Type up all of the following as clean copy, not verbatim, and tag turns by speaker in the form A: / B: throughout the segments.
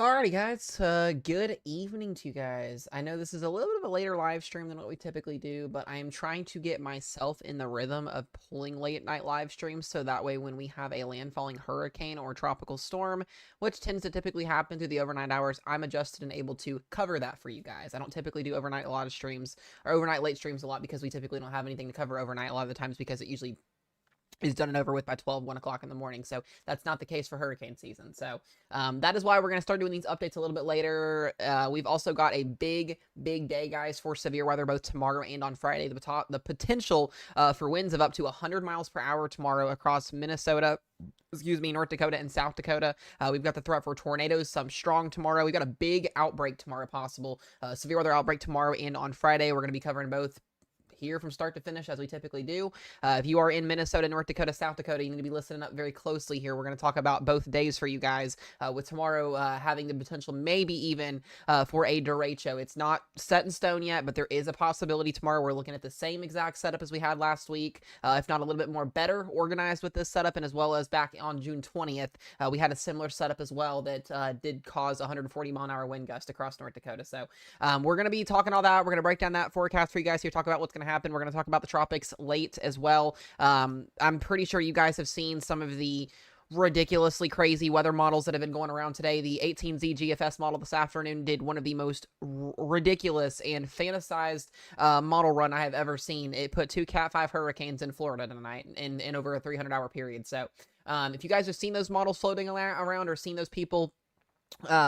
A: Alrighty, guys. Good evening to you guys. I know this is a little bit of a later live stream than what we typically do, but I am trying to get myself in the rhythm of pulling late night live streams so that way when we have a landfalling hurricane or tropical storm, which tends to typically happen through the overnight hours, I'm adjusted and able to cover that for you guys. I don't typically do overnight a lot of streams or overnight late streams a lot because we typically don't have anything to cover overnight a lot of the times because it usually is done and over with by 1 o'clock in the morning. So that's not the case for hurricane season. So that is why we're going to start doing these updates a little bit later. We've also got a big day, guys, for severe weather, both tomorrow and on Friday. The potential for winds of up to 100 miles per hour tomorrow across Minnesota, North Dakota and South Dakota. We've got the threat for tornadoes, some strong tomorrow. We've got a big outbreak tomorrow possible. Severe weather outbreak tomorrow and on Friday. We're going to be covering both here from start to finish as we typically do. If you are in Minnesota, North Dakota, South Dakota, you need to be listening up very closely here. We're going to talk about both days for you guys, with tomorrow having the potential maybe even for a derecho. It's not set in stone yet, but there is a possibility tomorrow. We're looking at the same exact setup as we had last week, if not a little bit more better organized with this setup, and as well as back on June 20th, we had a similar setup as well that did cause 140-mile-an-hour wind gust across North Dakota. So we're going to be talking all that. We're going to break down that forecast for you guys here, talk about what's going to happen. We're going to talk about the tropics late as well. I'm pretty sure you guys have seen some of the ridiculously crazy weather models that have been going around today. The 18Z GFS model this afternoon did one of the most ridiculous and fantasized model run I have ever seen. It put 2 Cat 5 hurricanes in Florida tonight in over a 300-hour period. So if you guys have seen those models floating around or seen those people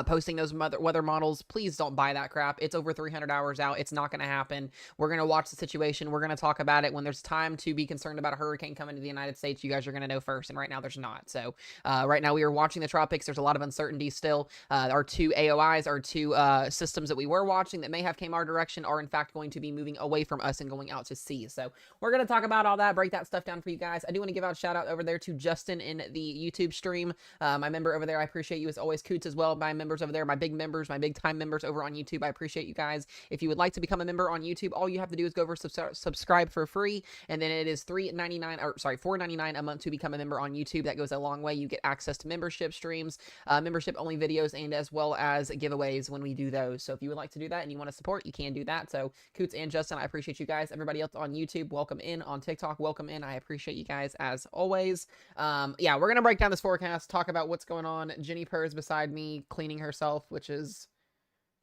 A: posting those weather models, please don't buy that crap. It's over 300 hours out. It's not going to happen. We're going to watch the situation. We're going to talk about it when there's time to be concerned about a hurricane coming to the United States. You guys are going to know first, and right now there's not. So right now we are watching the tropics. There's a lot of uncertainty still. Our two AOIs, our two systems that we were watching that may have came our direction, are in fact going to be moving away from us and going out to sea. So we're going to talk about all that, break that stuff down for you guys. I do want to give out a shout out over there to Justin in the YouTube stream, my member over there. I appreciate you as always. Coots as well, my members over there, my big members, my big time members over on YouTube. I appreciate you guys. If you would like to become a member on YouTube, all you have to do is go over subscribe for free, and then it is $4.99 a month to become a member on YouTube. That goes a long way. You get access to membership streams, membership only videos, and as well as giveaways when we do those. So if you would like to do that and you want to support, you can do that. So Coots and Justin, I appreciate you guys. Everybody else on YouTube, welcome in. On TikTok, welcome in. I appreciate you guys as always. Yeah, we're gonna break down this forecast, talk about what's going on. Jenny Purr's beside me cleaning herself, which is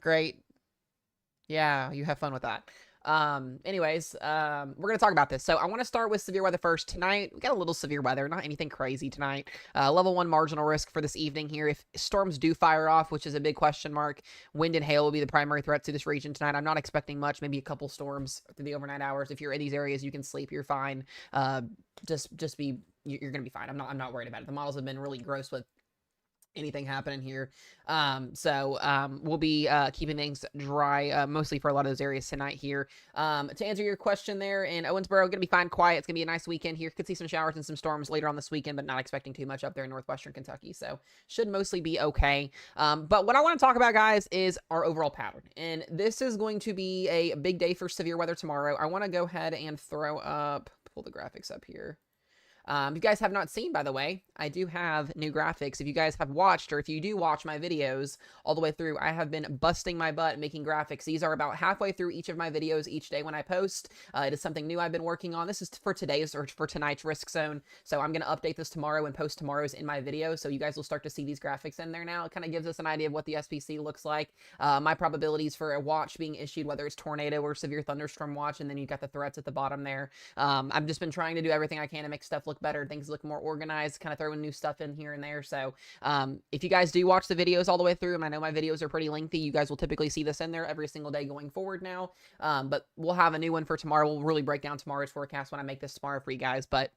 A: great. Yeah, you have fun with that. Anyways, we're gonna talk about this. So I want to start with severe weather first. Tonight we got a little severe weather, not anything crazy tonight. Level 1 marginal risk for this evening here. If storms do fire off, which is a big question mark, wind and hail will be the primary threats to this region tonight. I'm not expecting much, maybe a couple storms through the overnight hours. If you're in these areas, you can sleep, you're fine. You're gonna be fine. I'm not worried about it. The models have been really gross with anything happening here. We'll be keeping things dry mostly for a lot of those areas tonight here. To answer your question there, in Owensboro, gonna be fine, quiet. It's gonna be a nice weekend here. Could see some showers and some storms later on this weekend, but not expecting too much up there in northwestern Kentucky, so should mostly be okay. But what I want to talk about, guys, is our overall pattern, and this is going to be a big day for severe weather tomorrow. I want to go ahead and pull the graphics up here. If you guys have not seen, by the way, I do have new graphics. If you guys have watched, or if you do watch my videos all the way through, I have been busting my butt making graphics. These are about halfway through each of my videos each day when I post. It is something new I've been working on. This is for today's or for tonight's risk zone. So I'm going to update this tomorrow and post tomorrow's in my video. So you guys will start to see these graphics in there now. It kind of gives us an idea of what the SPC looks like. My probabilities for a watch being issued, whether it's tornado or severe thunderstorm watch, and then you've got the threats at the bottom there. I've just been trying to do everything I can to make stuff look better, things look more organized, kind of throwing new stuff in here and there. So if you guys do watch the videos all the way through, and I know my videos are pretty lengthy, you guys will typically see this in there every single day going forward now. But we'll have a new one for tomorrow. We'll really break down tomorrow's forecast when I make this tomorrow for you guys. But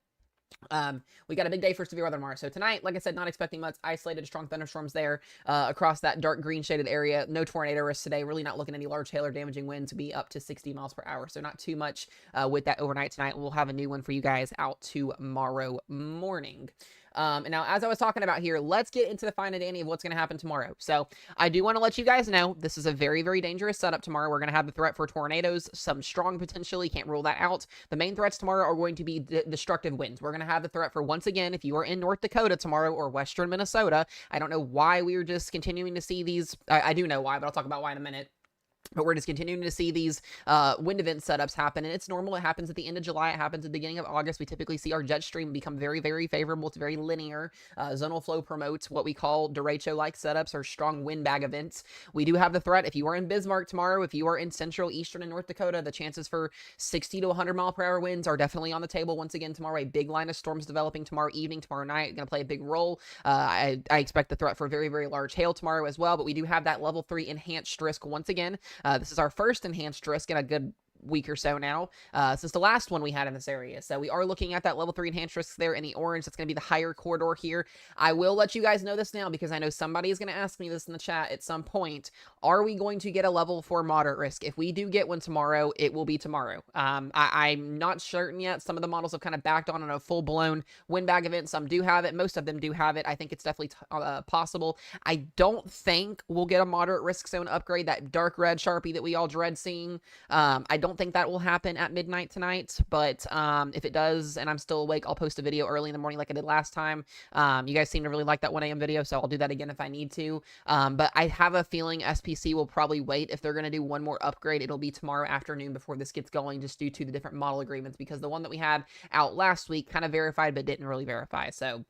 A: we got a big day for severe weather tomorrow. So tonight, like I said, not expecting much. Isolated strong thunderstorms there across that dark green shaded area. No tornado risk today. Really not looking at any large hail or damaging winds to be up to 60 miles per hour. So not too much with that overnight tonight. We'll have a new one for you guys out tomorrow morning. And now, as I was talking about here, let's get into the fine and dandy of what's going to happen tomorrow. So I do want to let you guys know this is a very, very dangerous setup tomorrow. We're going to have the threat for tornadoes, some strong potentially, can't rule that out. The main threats tomorrow are going to be destructive winds. We're going to have the threat for, once again, if you are in North Dakota tomorrow or western Minnesota, I don't know why we are just continuing to see these. I do know why, but I'll talk about why in a minute. But we're just continuing to see these wind event setups happen, and it's normal. It happens at the end of July. It happens at the beginning of August. We typically see our jet stream become very, very favorable. It's very linear. Zonal flow promotes what we call derecho-like setups or strong wind bag events. We do have the threat. If you are in Bismarck tomorrow, if you are in central, eastern, and North Dakota, the chances for 60 to 100 mile per hour winds are definitely on the table. Once again, tomorrow, a big line of storms developing tomorrow evening, tomorrow night, going to play a big role. I expect the threat for very, very large hail tomorrow as well, but we do have that level 3 enhanced risk once again. This is our first enhanced risk in a good week or so now, since the last one we had in this area. So we are looking at that level 3 enhanced risks there in the orange. That's going to be the higher corridor here. I will let you guys know this now because I know somebody is going to ask me this in the chat at some point. Are we going to get a level 4 moderate risk? If we do get one tomorrow, it will be tomorrow. I'm not certain yet. Some of the models have kind of backed on a full-blown windbag event. Some do have it. Most of them do have it. I think it's definitely possible. I don't think we'll get a moderate risk zone upgrade, that dark red Sharpie that we all dread seeing. I don't think that will happen at midnight tonight, but if it does and I'm still awake, I'll post a video early in the morning like I did last time. You guys seem to really like that 1 a.m. video, so I'll do that again if I need to. But I have a feeling SPC will probably wait. If they're going to do one more upgrade, it'll be tomorrow afternoon before this gets going, just due to the different model agreements, because the one that we had out last week kind of verified but didn't really verify. So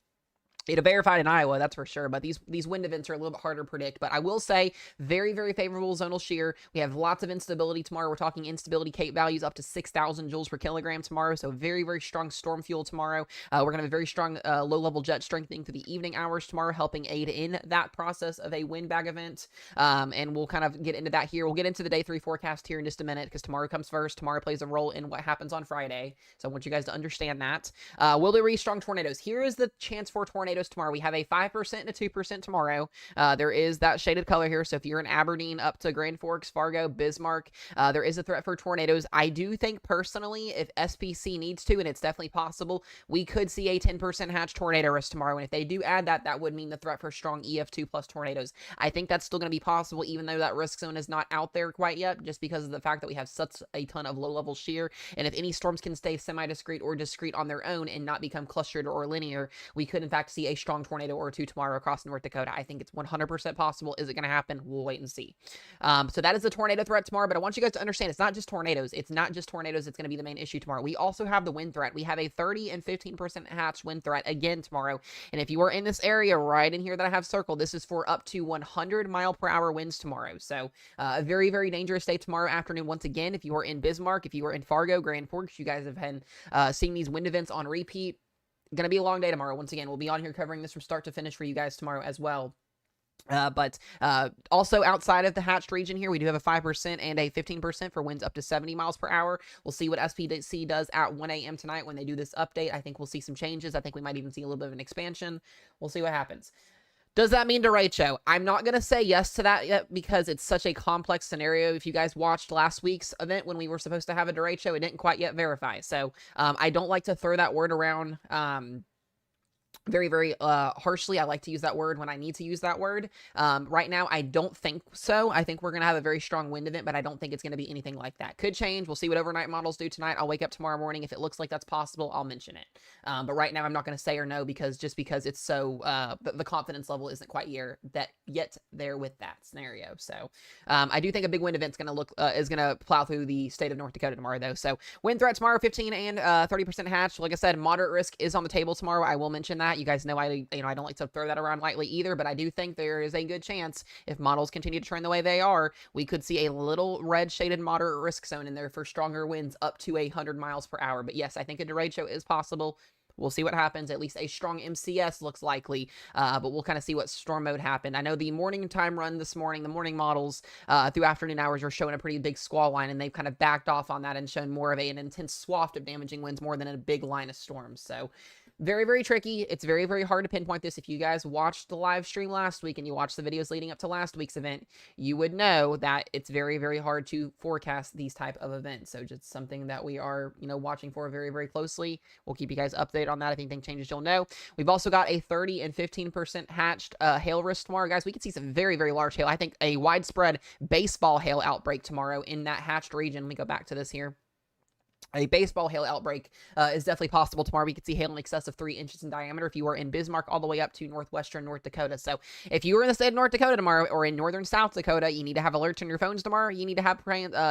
A: it verified in Iowa, that's for sure, but these wind events are a little bit harder to predict. But I will say, very, very favorable zonal shear. We have lots of instability tomorrow. We're talking instability Cape values up to 6,000 joules per kilogram tomorrow, so very, very strong storm fuel tomorrow. We're going to have a very strong low-level jet strengthening through the evening hours tomorrow, helping aid in that process of a wind bag event. And we'll kind of get into that here. We'll get into the day 3 forecast here in just a minute, because tomorrow comes first. Tomorrow plays a role in what happens on Friday, so I want you guys to understand that. Will there be strong tornadoes? Here is the chance for tornadoes tomorrow. We have a 5% and a 2% tomorrow. There is that shaded color here, so if you're in Aberdeen up to Grand Forks, Fargo, Bismarck, there is a threat for tornadoes. I do think personally, if SPC needs to, and it's definitely possible, we could see a 10% hatch tornado risk tomorrow, and if they do add that, that would mean the threat for strong EF2 plus tornadoes. I think that's still going to be possible, even though that risk zone is not out there quite yet, just because of the fact that we have such a ton of low-level shear, and if any storms can stay semi-discrete or discrete on their own and not become clustered or linear, we could in fact see a strong tornado or two tomorrow across North Dakota. I think it's 100% possible. Is it going to happen? We'll wait and see. So that is the tornado threat tomorrow, but I want you guys to understand it's not just tornadoes. It's not just tornadoes. It's going to be the main issue tomorrow. We also have the wind threat. We have a 30 and 15% hatch wind threat again tomorrow. And if you are in this area right in here that I have circled, this is for up to 100 mile per hour winds tomorrow. So a very, very dangerous day tomorrow afternoon. Once again, if you are in Bismarck, if you are in Fargo, Grand Forks, you guys have been seeing these wind events on repeat. Going to be a long day tomorrow. Once again, we'll be on here covering this from start to finish for you guys tomorrow as well. But also outside of the hatched region here, we do have a 5% and a 15% for winds up to 70 miles per hour. We'll see what SPC does at 1 a.m. tonight when they do this update. I think we'll see some changes. I think we might even see a little bit of an expansion. We'll see what happens. Does that mean derecho? I'm not going to say yes to that yet because it's such a complex scenario. If you guys watched last week's event when we were supposed to have a derecho, it didn't quite yet verify. So I don't like to throw that word around very, very harshly. I like to use that word when I need to use that word. Right now, I don't think so. I think we're going to have a very strong wind event, but I don't think it's going to be anything like that. Could change. We'll see what overnight models do tonight. I'll wake up tomorrow morning. If it looks like that's possible, I'll mention it. But right now, I'm not going to say or no because it's so, the confidence level isn't quite yet there with that scenario. So I do think a big wind event's going to is going to plow through the state of North Dakota tomorrow, though. So wind threat tomorrow, 15 and 30% hatch. Like I said, moderate risk is on the table tomorrow. I will mention that. You guys know I don't like to throw that around lightly either, but I do think there is a good chance if models continue to trend the way they are, we could see a little red shaded moderate risk zone in there for stronger winds up to 100 miles per hour. But yes, I think a derecho is possible. We'll see what happens. At least a strong MCS looks likely, but we'll kind of see what storm mode happened. I know the morning time run this morning, the morning models through afternoon hours are showing a pretty big squall line, and they've kind of backed off on that and shown more of an intense swath of damaging winds more than a big line of storms. So Very, very tricky. It's very, very hard to pinpoint this. If you guys watched the live stream last week and you watched the videos leading up to last week's event, you would know that it's very, very hard to forecast these type of events. So just something that we are, watching for very, very closely. We'll keep you guys updated on that. If anything changes, you'll know. We've also got a 30 and 15% hatched hail risk tomorrow. Guys, we could see some very, very large hail. I think a widespread baseball hail outbreak tomorrow in that hatched region. Let me go back to this here. A baseball hail outbreak is definitely possible tomorrow. We could see hail in excess of 3 inches in diameter if you are in Bismarck all the way up to northwestern North Dakota. So if you are in the state of North Dakota tomorrow or in northern South Dakota, you need to have alerts on your phones tomorrow. You need to have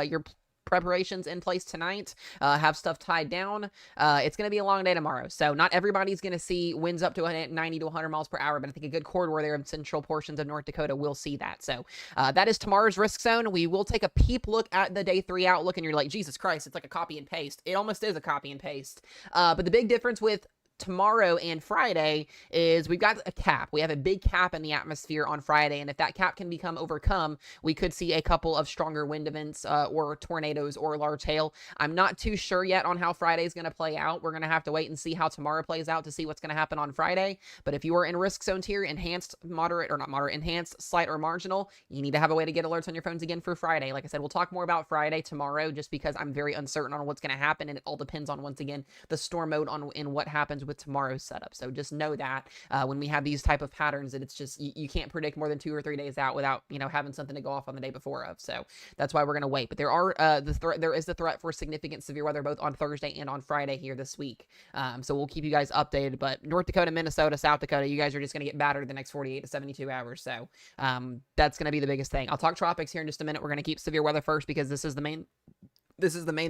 A: your preparations in place tonight, have stuff tied down. It's going to be a long day tomorrow, so not everybody's going to see winds up to 90 to 100 miles per hour, but I think a good corridor there in central portions of North Dakota will see that. So that is tomorrow's risk zone. We will take a peep look at the day 3 outlook, and you're like, Jesus Christ, it's like a copy and paste. It almost is a copy and paste. But the big difference with tomorrow and Friday is we've got a cap. We have a big cap in the atmosphere on Friday, and if that cap can become overcome, we could see a couple of stronger wind events or tornadoes or large hail. I'm not too sure yet on how Friday is going to play out. We're going to have to wait and see how tomorrow plays out to see what's going to happen on Friday. But if you are in risk zone tier, enhanced, moderate, or not moderate, enhanced, slight, or marginal, you need to have a way to get alerts on your phones again for Friday. Like I said, we'll talk more about Friday tomorrow just because I'm very uncertain on what's going to happen, and it all depends on, once again, the storm mode in what happens with tomorrow's setup. So just know that when we have these type of patterns, that it's just you can't predict more than 2 or 3 days out without having something to go off on the day before of. So that's why we're going to wait. But there are there is the threat for significant severe weather both on Thursday and on Friday here this week. So we'll keep you guys updated. But North Dakota, Minnesota, South Dakota, you guys are just going to get battered the next 48 to 72 hours. So that's going to be the biggest thing. I'll talk tropics here in just a minute. We're going to keep severe weather first because this is the main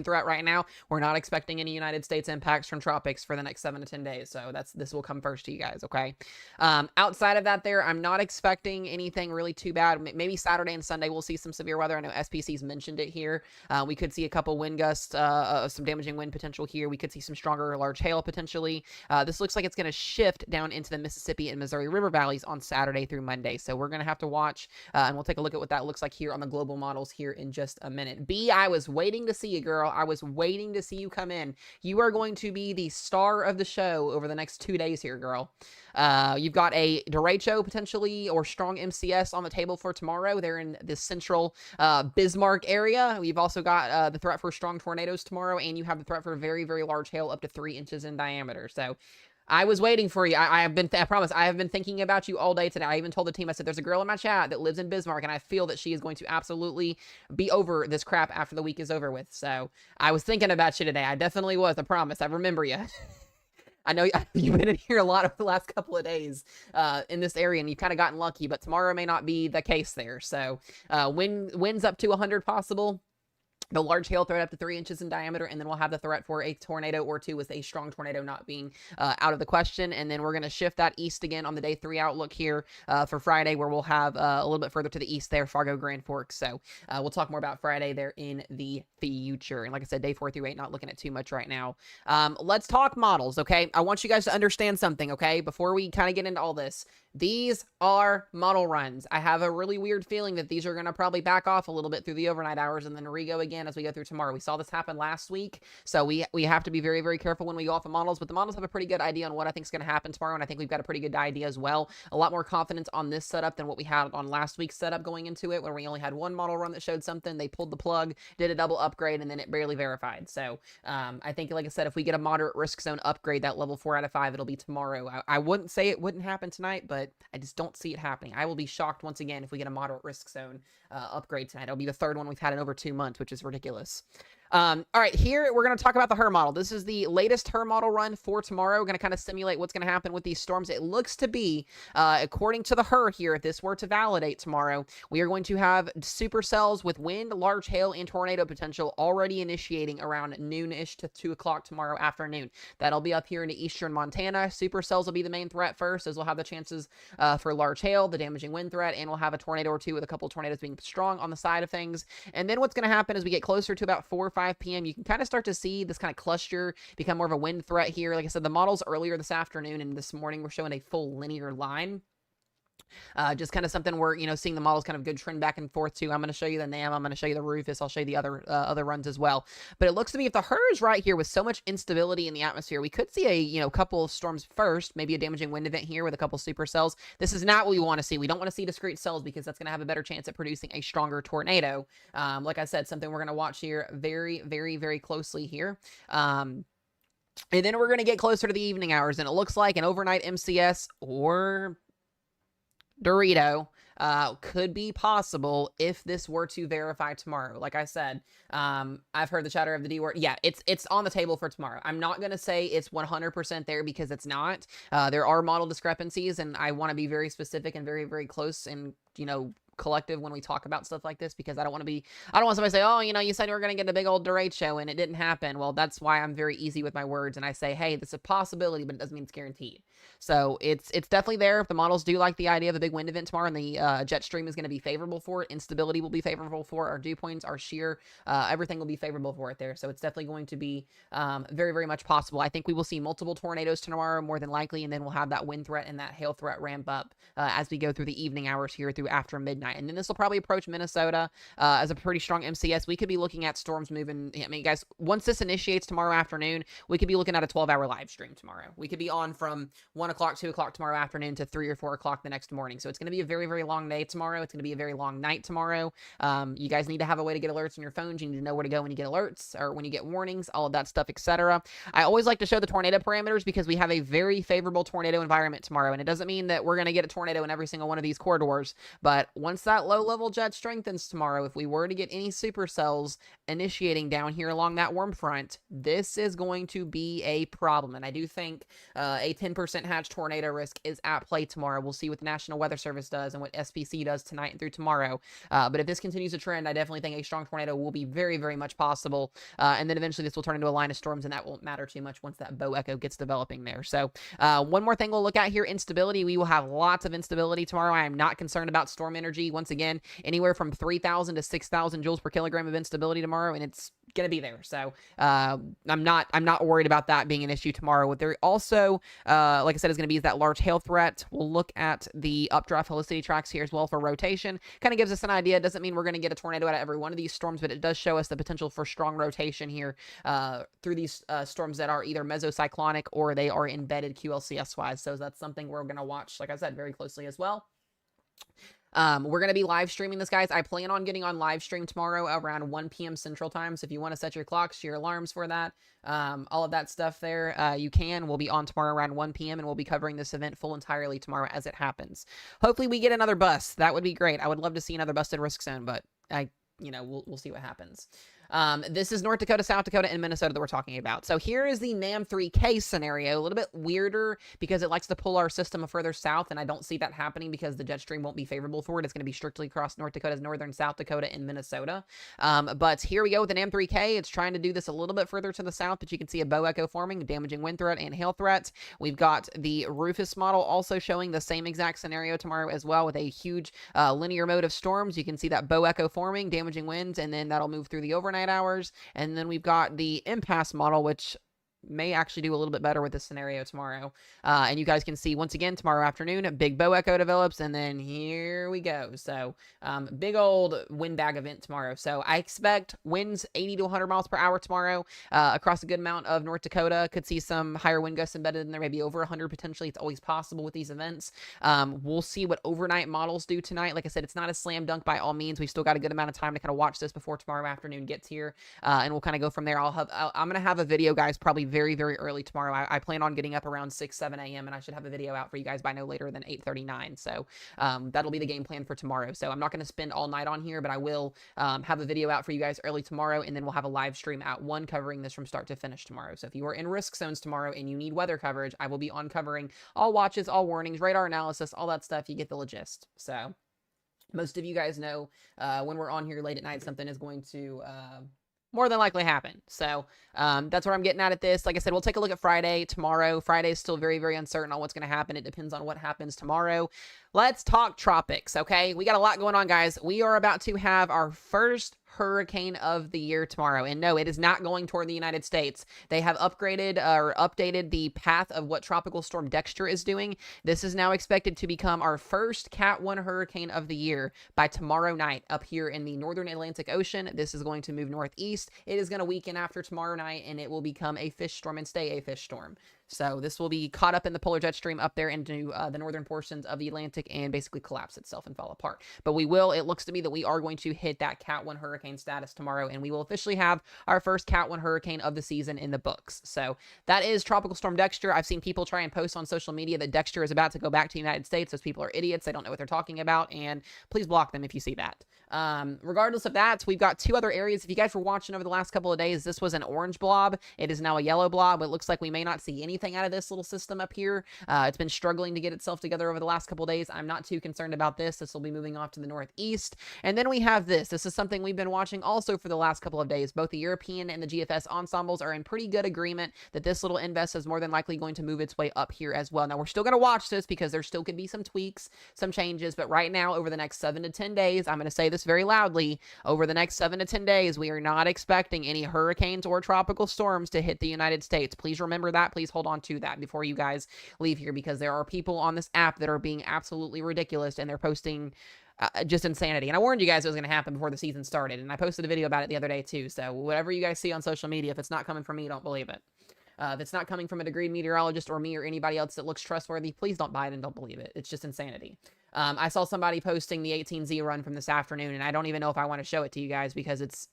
A: threat right now. We're not expecting any United States impacts from tropics for the next 7 to 10 days. So this will come first to you guys, okay? Outside of that there, I'm not expecting anything really too bad. Maybe Saturday and Sunday we'll see some severe weather. I know SPC's mentioned it here. We could see a couple wind gusts, some damaging wind potential here. We could see some stronger large hail potentially. This looks like it's going to shift down into the Mississippi and Missouri River valleys on Saturday through Monday. So we're going to have to watch, and we'll take a look at what that looks like here on the global models here in just a minute. B, I was waiting to see you, girl. I was waiting to see you come in. You are going to be the star of the show over the next 2 days here, girl. You've got a derecho potentially or strong MCS on the table for tomorrow. They're in the central Bismarck area. We've also got the threat for strong tornadoes tomorrow, and you have the threat for very, very large hail up to 3 inches in diameter. So I was waiting for you. I promise, I have been thinking about you all day today. I even told the team, I said, there's a girl in my chat that lives in Bismarck, and I feel that she is going to absolutely be over this crap after the week is over with. So I was thinking about you today. I definitely was. I promise. I remember you. I know you've been in here a lot over the last couple of days in this area, and you've kind of gotten lucky, but tomorrow may not be the case there. So winds up to 100 possible. The large hail threat up to 3 inches in diameter, and then we'll have the threat for a tornado or two with a strong tornado not being out of the question. And then we're going to shift that east again on the day 3 outlook here for Friday, where we'll have a little bit further to the east there, Fargo, Grand Forks. So we'll talk more about Friday there in the future. And like I said, day 4 through 8, not looking at too much right now. Let's talk models, okay? I want you guys to understand something, okay? Before we kind of get into all this, these are model runs. I have a really weird feeling that these are going to probably back off a little bit through the overnight hours and then re-go again as we go through tomorrow. We saw this happen last week, so we have to be very, very careful when we go off of models, but the models have a pretty good idea on what I think is going to happen tomorrow, and I think we've got a pretty good idea as well. A lot more confidence on this setup than what we had on last week's setup going into it, where we only had one model run that showed something. They pulled the plug, did a double upgrade, and then it barely verified. So I think, like I said, if we get a moderate risk zone upgrade, that level 4 out of 5, it'll be tomorrow. I wouldn't say it wouldn't happen tonight, but I just don't see it happening. I will be shocked once again if we get a moderate risk zone upgrade tonight. It'll be the 3rd one we've had in over 2 months, which is ridiculous. All right, here we're going to talk about the HER model. This is the latest HER model run for tomorrow. We're going to kind of simulate what's going to happen with these storms. It looks to be, according to the HER here, if this were to validate tomorrow, we are going to have supercells with wind, large hail, and tornado potential already initiating around noon-ish to 2 o'clock tomorrow afternoon. That'll be up here into eastern Montana. Supercells will be the main threat first, as we'll have the chances for large hail, the damaging wind threat, and we'll have a tornado or two with a couple of tornadoes being strong on the side of things. And then what's going to happen as we get closer to about 4 or 5 p.m., you can kind of start to see this kind of cluster become more of a wind threat here. Like I said, the models earlier this afternoon and this morning were showing a full linear line. Just kind of something where, seeing the models kind of good trend back and forth too. I'm going to show you the NAM. I'm going to show you the Rufus. I'll show you the other runs as well. But it looks to me if the HER is right here with so much instability in the atmosphere, we could see a, couple of storms first, maybe a damaging wind event here with a couple supercells. This is not what we want to see. We don't want to see discrete cells because that's going to have a better chance at producing a stronger tornado. Like I said, something we're going to watch here very, very, very closely here. And then we're going to get closer to the evening hours, and it looks like an overnight MCS or Dorito could be possible if this were to verify tomorrow. Like I said, I've heard the chatter of the D word. Yeah, it's on the table for tomorrow. I'm not going to say it's 100% there because it's not. There are model discrepancies, and I want to be very specific and very, very close and, collective when we talk about stuff like this, because I don't want somebody to say, oh, you said you were going to get a big old derecho and it didn't happen. Well, that's why I'm very easy with my words, and I say, hey, this is a possibility, but it doesn't mean it's guaranteed. So it's definitely there. If the models do like the idea of a big wind event tomorrow, and the jet stream is going to be favorable for it, instability will be favorable for it, our dew points, our shear, everything will be favorable for it there. So it's definitely going to be very, very much possible. I think we will see multiple tornadoes tomorrow, more than likely, and then we'll have that wind threat and that hail threat ramp up as we go through the evening hours here through after midnight. And then this will probably approach Minnesota as a pretty strong MCS. We could be looking at storms moving. I mean, guys, once this initiates tomorrow afternoon, we could be looking at a 12-hour live stream tomorrow. We could be on from 1 o'clock, 2 o'clock tomorrow afternoon to 3 or 4 o'clock the next morning. So it's going to be a very, very long day tomorrow. It's going to be a very long night tomorrow. You guys need to have a way to get alerts on your phones. You need to know where to go when you get alerts or when you get warnings, all of that stuff, etc. I always like to show the tornado parameters because we have a very favorable tornado environment tomorrow. And it doesn't mean that we're going to get a tornado in every single one of these corridors. But once that low-level jet strengthens tomorrow, if we were to get any supercells initiating down here along that warm front, this is going to be a problem. And I do think a 10% hatch tornado risk is at play tomorrow. We'll see what the National Weather Service does and what SPC does tonight and through tomorrow. But if this continues to trend, I definitely think a strong tornado will be very, very much possible. And then eventually this will turn into a line of storms, and that won't matter too much once that bow echo gets developing there. So one more thing we'll look at here, instability. We will have lots of instability tomorrow. I am not concerned about storm energy. Once again, anywhere from 3,000 to 6,000 joules per kilogram of instability tomorrow, and it's going to be there. So I'm not worried about that being an issue tomorrow. What there also, like I said, is going to be that large hail threat. We'll look at the updraft helicity tracks here as well for rotation. Kind of gives us an idea. It doesn't mean we're going to get a tornado out of every one of these storms, but it does show us the potential for strong rotation here through these storms that are either mesocyclonic or they are embedded QLCS-wise. So that's something we're going to watch, like I said, very closely as well. We're going to be live streaming this, guys. I plan on getting on live stream tomorrow around 1 p.m. Central Time. So if you want to set your clocks, your alarms for that, all of that stuff there, you can. We'll be on tomorrow around 1 p.m. and we'll be covering this event full entirely tomorrow as it happens. Hopefully we get another bust. That would be great. I would love to see another busted risk zone, but we'll see what happens. This is North Dakota, South Dakota, and Minnesota that we're talking about. So here is the NAM3K scenario, a little bit weirder because it likes to pull our system further south, and I don't see that happening because the jet stream won't be favorable for it. It's going to be strictly across North Dakota's northern South Dakota and Minnesota. But here we go with the NAM3K. It's trying to do this a little bit further to the south, but you can see a bow echo forming, damaging wind threat and hail threat. We've got the Rufus model also showing the same exact scenario tomorrow as well with a huge linear mode of storms. You can see that bow echo forming, damaging winds, and then that'll move through the overnight hours. And then we've got the impasse model, which may actually do a little bit better with this scenario tomorrow. And you guys can see once again tomorrow afternoon, a big bow echo develops, and then here we go. So big old wind bag event tomorrow. So I expect winds 80 to 100 miles per hour tomorrow across a good amount of North Dakota. Could see some higher wind gusts embedded in there, maybe over 100 potentially. It's always possible with these events. We'll see what overnight models do tonight. Like I said, it's not a slam dunk by all means. We've still got a good amount of time to kind of watch this before tomorrow afternoon gets here, and we'll kind of go from there. I'm going to have a video, guys, probably very, very early tomorrow. I plan on getting up around 6, 7 a.m. and I should have a video out for you guys by no later than 8:39. So that'll be the game plan for tomorrow. So I'm not going to spend all night on here, but I will have a video out for you guys early tomorrow, and then we'll have a live stream at 1 covering this from start to finish tomorrow. So if you are in risk zones tomorrow and you need weather coverage, I will be on covering all watches, all warnings, radar analysis, all that stuff. You get the gist. So most of you guys know when we're on here late at night, something is going to more than likely happen. So that's what I'm getting at this. Like I said, we'll take a look at Friday tomorrow. Friday is still very, very uncertain on what's going to happen. It depends on what happens tomorrow. Let's talk tropics, okay? We got a lot going on, guys. We are about to have our first hurricane of the year tomorrow. And no, it is not going toward the United States. They have upgraded or updated the path of what Tropical Storm Dexter is doing. This is now expected to become our first Cat 1 hurricane of the year by tomorrow night up here in the northern Atlantic Ocean. This is going to move northeast. It is going to weaken after tomorrow night, and it will become a fish storm and stay a fish storm. So this will be caught up in the polar jet stream up there into the northern portions of the Atlantic and basically collapse itself and fall apart. But it looks to me that we are going to hit that Cat 1 hurricane status tomorrow, and we will officially have our first Cat 1 hurricane of the season in the books. So that is Tropical Storm Dexter. I've seen people try and post on social media that Dexter is about to go back to the United States. Those people are idiots. They don't know what they're talking about, and please block them if you see that. Regardless of that, we've got two other areas. If you guys were watching over the last couple of days, this was an orange blob. It is now a yellow blob. It looks like we may not see anything out of this little system up here. It's been struggling to get itself together over the last couple of days. I'm not too concerned about this. This will be moving off to the northeast. And then we have this. This is something we've been watching also for the last couple of days. Both the European and the GFS ensembles are in pretty good agreement that this little invest is more than likely going to move its way up here as well. Now, we're still going to watch this because there still could be some tweaks, some changes. But right now, over the next 7 to 10 days, I'm going to say this very loudly, over the next 7 to 10 days, we are not expecting any hurricanes or tropical storms to hit the United States. Please remember that. Please hold on to that before you guys leave here, because there are people on this app that are being absolutely ridiculous, and they're posting just insanity. And I warned you guys it was going to happen before the season started, and I posted a video about it the other day too. So whatever you guys see on social media, if it's not coming from me, don't believe it. If it's not coming from a degreed meteorologist or me or anybody else that looks trustworthy, please don't buy it and don't believe it. It's just insanity. I saw somebody posting the 18Z run from this afternoon, and I don't even know if I want to show it to you guys because it's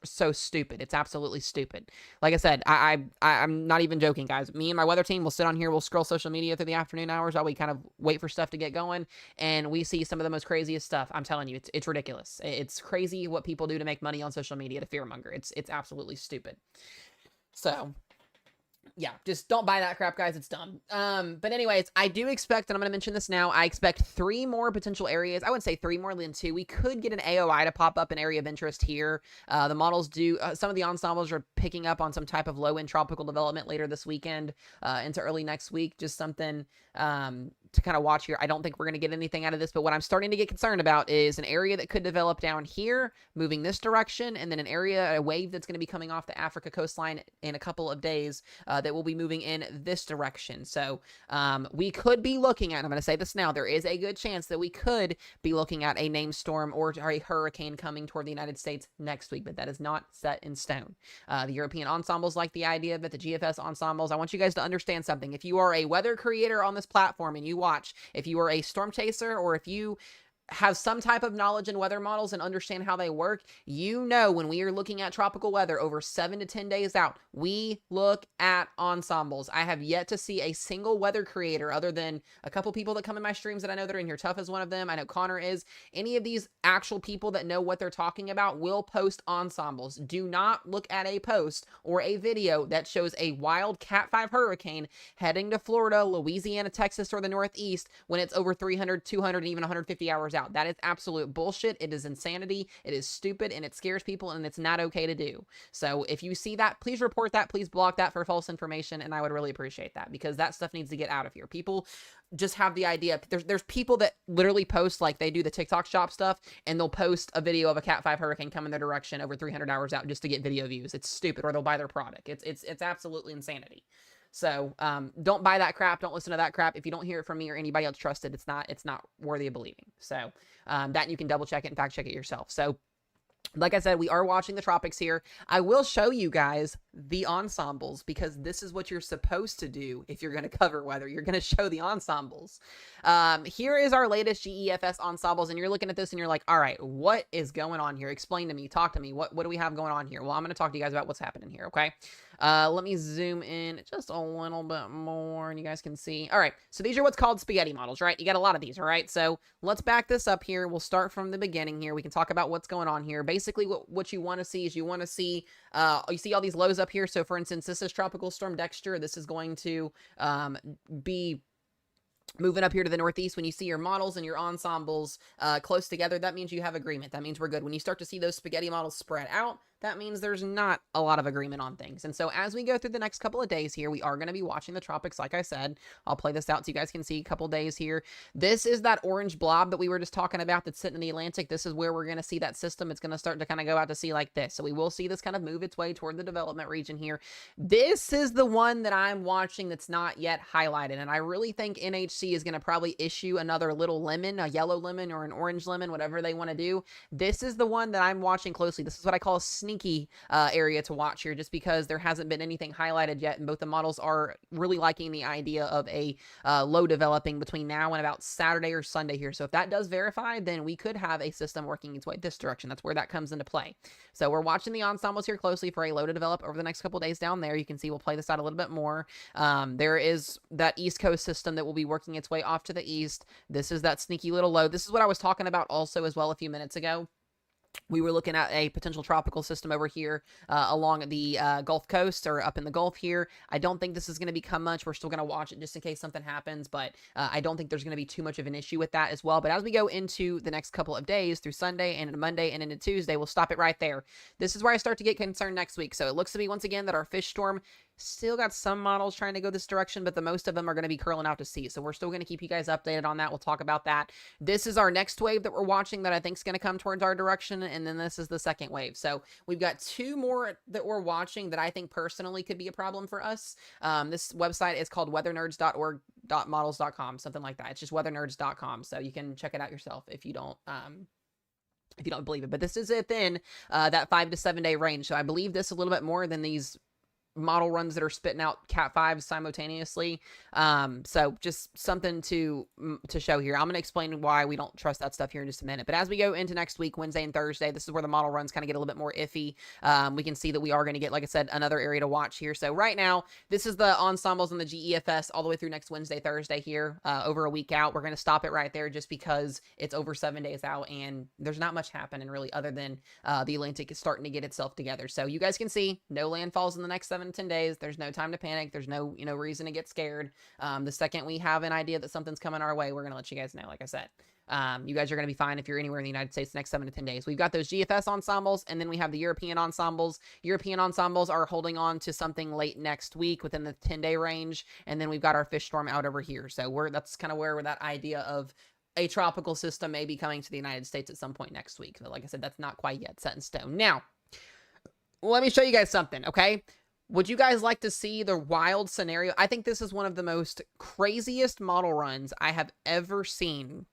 A: so stupid. It's absolutely stupid. Like I said, I'm not even joking, guys. Me and my weather team will sit on here, we'll scroll social media through the afternoon hours while we kind of wait for stuff to get going, and we see some of the most craziest stuff. I'm telling you, it's ridiculous. It's crazy what people do to make money on social media to fearmonger. It's absolutely stupid. So yeah, just don't buy that crap, guys. It's dumb. But anyways, I do expect, and I'm going to mention this now, I expect 3 more potential areas. I wouldn't say 3 more than 2. We could get an AOI to pop up, an area of interest here. The models do, some of the ensembles are picking up on some type of low-end tropical development later this weekend into early next week. Just something to kind of watch here. I don't think we're going to get anything out of this, but what I'm starting to get concerned about is an area that could develop down here, moving this direction, and then an area, a wave that's going to be coming off the Africa coastline in a couple of days that will be moving in this direction. So we could be looking at, and I'm going to say this now, there is a good chance that we could be looking at a named storm or a hurricane coming toward the United States next week, but that is not set in stone. The European ensembles like the idea of it, the GFS ensembles. I want you guys to understand something. If you are a weather creator on this platform and you watch, if you are a storm chaser, or if you have some type of knowledge in weather models and understand how they work, you know when we are looking at tropical weather over 7 to 10 days out, we look at ensembles. I have yet to see a single weather creator, other than a couple people that come in my streams that I know that are in here. Tough is one of them. I know Connor is. Any of these actual people that know what they're talking about will post ensembles. Do not look at a post or a video that shows a wild Cat 5 hurricane heading to Florida, Louisiana, Texas, or the Northeast when it's over 300, 200, and even 150 hours out. That is absolute bullshit. It is insanity. It is stupid, and it scares people, and it's not okay to do. So if you see that, please report that. Please block that for false information, and I would really appreciate that, because that stuff needs to get out of here. People just have the idea. There's people that literally post, like they do the TikTok shop stuff, and they'll post a video of a Cat 5 hurricane coming their direction over 300 hours out just to get video views. It's stupid. Or they'll buy their product. It's absolutely insanity. So don't buy that crap. Don't listen to that crap. If you don't hear it from me or anybody else trusted, it's not worthy of believing. So that you can double check it and fact check it yourself. So like I said, we are watching the tropics here. I will show you guys the ensembles, because this is what you're supposed to do if you're going to cover weather. You're going to show the ensembles. Here is our latest GEFS ensembles, and you're looking at this and you're like, all right, what is going on here? Explain to me. Talk to me. What do we have going on here? Well, I'm going to talk to you guys about what's happening here, okay? Let me zoom in just a little bit more and you guys can see. All right, so these are what's called spaghetti models, right? You got a lot of these, all right? So let's back this up here. We'll start from the beginning here. We can talk about what's going on here. Basically, what you want to see is you want to see, you see all these lows up here. So for instance, this is Tropical Storm Dexter. This is going to be moving up here to the northeast. When you see your models and your ensembles close together, that means you have agreement. That means we're good. When you start to see those spaghetti models spread out, that means there's not a lot of agreement on things. And so as we go through the next couple of days here, we are going to be watching the tropics. Like I said, I'll play this out so you guys can see a couple days here. This is that orange blob that we were just talking about that's sitting in the Atlantic. This is where we're going to see that system. It's going to start to kind of go out to sea like this. So we will see this kind of move its way toward the development region here. This is the one that I'm watching that's not yet highlighted. And I really think NHC is going to probably issue another little lemon, a yellow lemon or an orange lemon, whatever they want to do. This is the one that I'm watching closely. This is what I call a sneaky area to watch here, just because there hasn't been anything highlighted yet, and both the models are really liking the idea of a low developing between now and about Saturday or Sunday here. So if that does verify, then we could have a system working its way this direction. That's where that comes into play. So we're watching the ensembles here closely for a low to develop over the next couple days down there. You can see we'll play this out a little bit more. There is that East Coast system that will be working its way off to the east. This is that sneaky little low. This is what I was talking about also as well a few minutes ago. We were looking at a potential tropical system over here along the Gulf Coast or up in the Gulf here. I don't think this is going to become much. We're still going to watch it just in case something happens, but I don't think there's going to be too much of an issue with that as well. But as we go into the next couple of days through Sunday and into Monday and into Tuesday, we'll stop it right there. This is where I start to get concerned next week. So it looks to me once again that our fish storm still got some models trying to go this direction, but the most of them are going to be curling out to sea. So we're still going to keep you guys updated on that. We'll talk about that. This is our next wave that we're watching that I think is going to come towards our direction. And then this is the second wave. So we've got two more that we're watching that I think personally could be a problem for us. This website is called weathernerds.org.models.com, something like that. It's just weathernerds.com. So you can check it out yourself if you don't believe it. But this is within that 5 to 7 day range. So I believe this a little bit more than these model runs that are spitting out Cat 5s simultaneously. So just something to show here. I'm going to explain why we don't trust that stuff here in just a minute. But as we go into next week, Wednesday and Thursday, this is where the model runs kind of get a little bit more iffy. We can see that we are going to get, like I said, another area to watch here. So right now, this is the ensembles and the GEFS all the way through next Wednesday, Thursday here, over a week out. We're going to stop it right there just because it's over 7 days out and there's not much happening really other than the Atlantic is starting to get itself together. So you guys can see no landfalls in the next 7 to 10 days. There's no time to panic. There's no, reason to get scared. The second we have an idea that something's coming our way, we're going to let you guys know, like I said. You guys are going to be fine if you're anywhere in the United States the next 7 to 10 days. We've got those GFS ensembles, and then we have the European ensembles. European ensembles are holding on to something late next week within the 10-day range, and then we've got our fish storm out over here. So that's kind of where that idea of a tropical system may be coming to the United States at some point next week. But like I said, that's not quite yet set in stone. Now, let me show you guys something, okay? Would you guys like to see the wild scenario? I think this is one of the most craziest model runs I have ever seen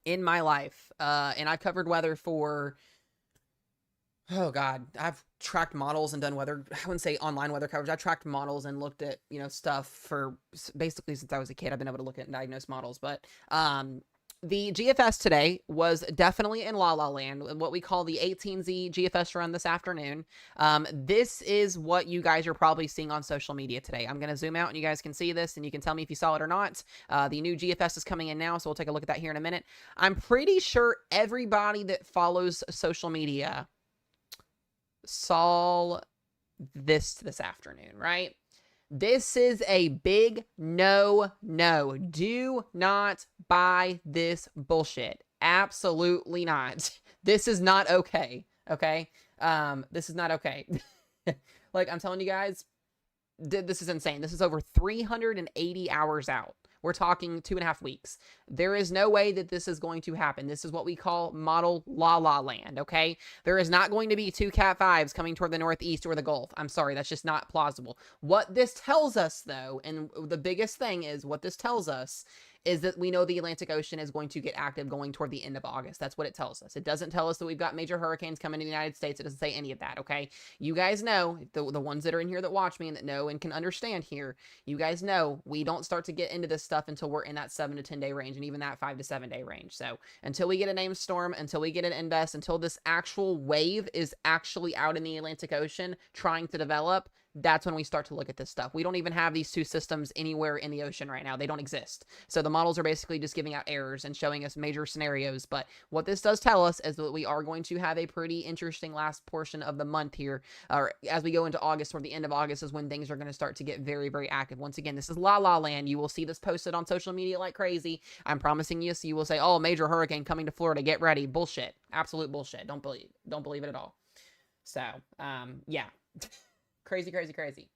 A: in my life. And I've covered weather for, oh God, I've tracked models and done weather. I wouldn't say online weather coverage. I tracked models and looked at, stuff for basically since I was a kid. I've been able to look at and diagnose models. But the GFS today was definitely in La La Land, what we call the 18Z GFS run this afternoon. This is what you guys are probably seeing on social media today. I'm going to zoom out and you guys can see this and you can tell me if you saw it or not. The new GFS is coming in now, so we'll take a look at that here in a minute. I'm pretty sure everybody that follows social media saw this afternoon, right? This is a big no. Do not buy this bullshit. Absolutely not. This is not okay. Okay? This is not okay. Like, I'm telling you guys, this is insane. This is over 380 hours out. We're talking 2.5 weeks. There is no way that this is going to happen. This is what we call model La La Land, okay? There is not going to be 2 Cat 5s coming toward the Northeast or the Gulf. I'm sorry, that's just not plausible. What this tells us, though, and the biggest thing is what this tells us is that we know the Atlantic Ocean is going to get active going toward the end of August. That's what it tells us. It doesn't tell us that we've got major hurricanes coming to the United States. It doesn't say any of that, okay? You guys know, the ones that are in here that watch me and that know and can understand here, you guys know we don't start to get into this stuff until we're in that 7 to 10 day range and even that 5 to 7 day range. So until we get a named storm, until we get an invest, until this actual wave is actually out in the Atlantic Ocean trying to develop, that's when we start to look at this stuff. We don't even have these two systems anywhere in the ocean right now. They don't exist. So the models are basically just giving out errors and showing us major scenarios. But what this does tell us is that we are going to have a pretty interesting last portion of the month here. Or as we go into August, or the end of August is when things are going to start to get very, very active. Once again, this is La La Land. You will see this posted on social media like crazy. I'm promising you. So you will say, oh, major hurricane coming to Florida. Get ready. Bullshit. Absolute bullshit. Don't believe it at all. So, yeah. Crazy, crazy, crazy.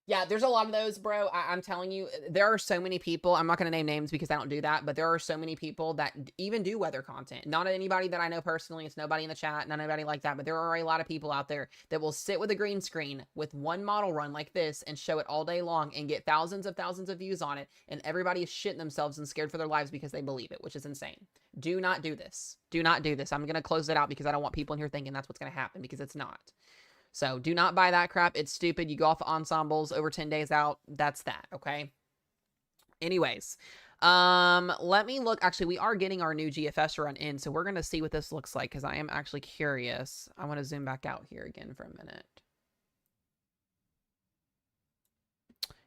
A: Yeah, there's a lot of those, bro. I'm telling you, there are so many people. I'm not going to name names because I don't do that, but there are so many people that even do weather content. Not anybody that I know personally. It's nobody in the chat, not anybody like that. But there are a lot of people out there that will sit with a green screen with one model run like this and show it all day long and get thousands of views on it. And everybody is shitting themselves and scared for their lives because they believe it, which is insane. Do not do this. Do not do this. I'm going to close it out because I don't want people in here thinking that's what's going to happen, because it's not. So do not buy that crap. It's stupid. You go off ensembles over 10 days out. That's that, okay? Anyways, let me look. Actually, we are getting our new GFS run in, so we're going to see what this looks like because I am actually curious. I want to zoom back out here again for a minute.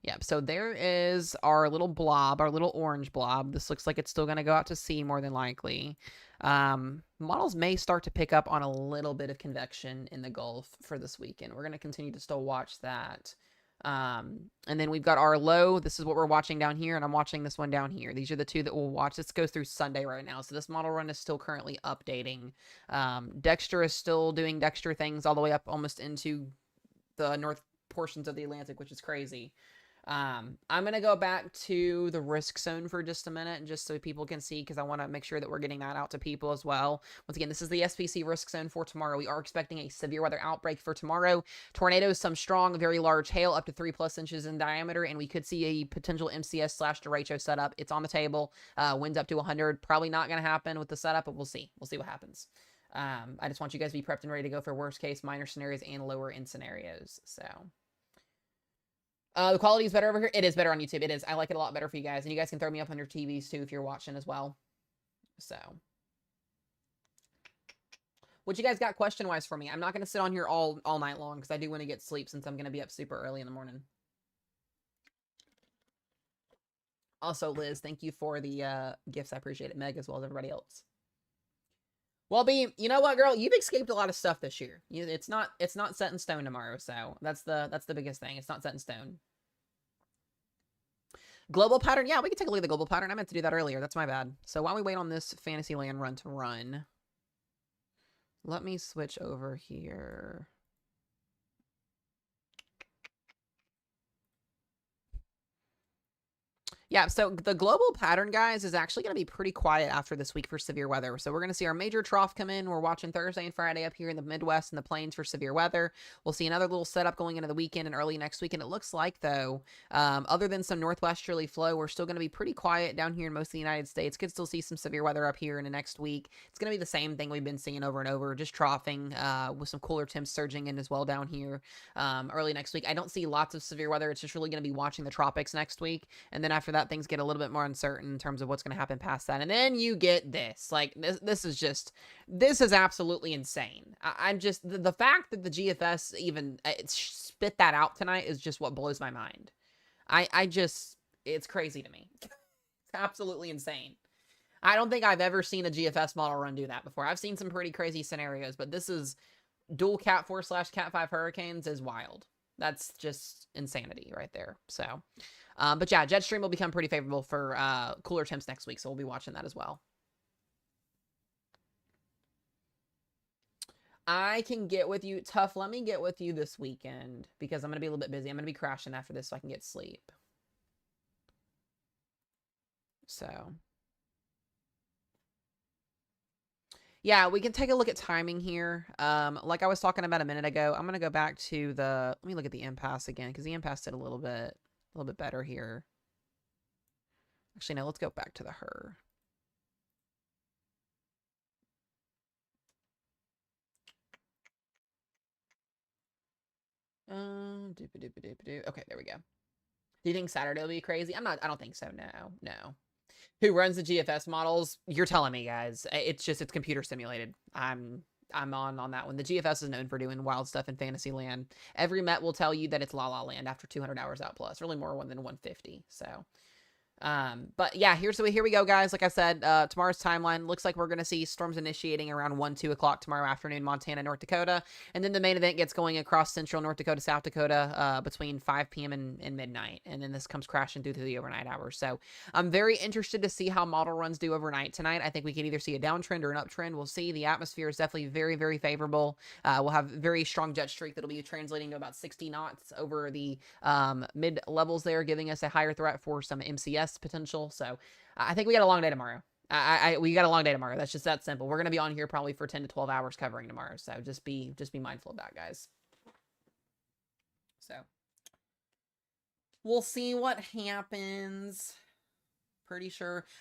A: Yep, so there is our little blob, our little orange blob. This looks like it's still going to go out to sea more than likely. Models may start to pick up on a little bit of convection in the Gulf for this weekend. We're going to continue to still watch that. And then we've got our low. This is what we're watching down here, and I'm watching this one down here. These are the two that we'll watch. This goes through Sunday right now, so this model run is still currently updating. Dexter is still doing Dexter things all the way up almost into the north portions of the Atlantic, which is crazy. I'm going to go back to the risk zone for just a minute, just so people can see, because I want to make sure that we're getting that out to people as well. Once again, this is the SPC risk zone for tomorrow. We are expecting a severe weather outbreak for tomorrow. Tornadoes, some strong, very large hail, up to 3+ inches in diameter, and we could see a potential MCS/derecho setup. It's on the table. Winds up to 100. Probably not going to happen with the setup, but we'll see. We'll see what happens. I just want you guys to be prepped and ready to go for worst case, minor scenarios, and lower end scenarios. So... the quality is better over here. It is better on YouTube. It is. I like it a lot better for you guys. And you guys can throw me up on your TVs too if you're watching as well. So. What you guys got question-wise for me? I'm not going to sit on here all night long because I do want to get sleep since I'm going to be up super early in the morning. Also, Liz, thank you for the gifts. I appreciate it. Meg as well as everybody else. Well, B, you know what, girl? You've escaped a lot of stuff this year. It's not set in stone tomorrow, so that's the biggest thing. It's not set in stone. Global pattern. Yeah, we can take a look at the global pattern. I meant to do that earlier. That's my bad. So while we wait on this Fantasyland run to run, let me switch over here. Yeah, so the global pattern, guys, is actually going to be pretty quiet after this week for severe weather. So we're going to see our major trough come in. We're watching Thursday and Friday up here in the Midwest and the plains for severe weather. We'll see another little setup going into the weekend and early next week. And it looks like, though, other than some northwesterly flow, we're still going to be pretty quiet down here in most of the United States. Could still see some severe weather up here in the next week. It's going to be the same thing we've been seeing over and over, just troughing with some cooler temps surging in as well down here early next week. I don't see lots of severe weather. It's just really going to be watching the tropics next week. And then after that, things get a little bit more uncertain in terms of what's going to happen past that. And then you get this. Like, this is absolutely insane. I'm just, the fact that the GFS even spit that out tonight is just what blows my mind. It's crazy to me. It's absolutely insane. I don't think I've ever seen a GFS model run do that before. I've seen some pretty crazy scenarios, but this is dual Cat 4/Cat 5 hurricanes is wild. That's just insanity right there. So, but yeah, jet stream will become pretty favorable for cooler temps next week, so we'll be watching that as well. I can get with you. Tough, let me get with you this weekend because I'm going to be a little bit busy. I'm going to be crashing after this so I can get sleep. So, yeah, we can take a look at timing here. Like I was talking about a minute ago, I'm going to go back to the, let me look at the impasse again because the impasse did a little bit better here. Actually, no, let's go back to the her. Okay, there we go. Do you think Saturday will be crazy? I don't think so. No. Who runs the GFS models? You're telling me, guys. It's computer simulated. I'm on that one. The GFS is known for doing wild stuff in Fantasyland. Every Met will tell you that it's La La Land after 200 hours out plus. Really more than 150. So, But yeah, here we go, guys. Like I said, tomorrow's timeline looks like we're gonna see storms initiating around 1-2 o'clock tomorrow afternoon, Montana, North Dakota, and then the main event gets going across central North Dakota, South Dakota, between 5 p.m. and midnight, and then this comes crashing through to the overnight hours. So I'm very interested to see how model runs do overnight tonight. I think we can either see a downtrend or an uptrend. We'll see. The atmosphere is definitely very, very favorable. We'll have very strong jet streak that'll be translating to about 60 knots over the mid levels there, giving us a higher threat for some MCS potential. So I think we got a long day tomorrow. We got a long day tomorrow. That's just that simple. We're gonna be on here probably for 10 to 12 hours covering tomorrow. So just be mindful of that, guys. So we'll see what happens.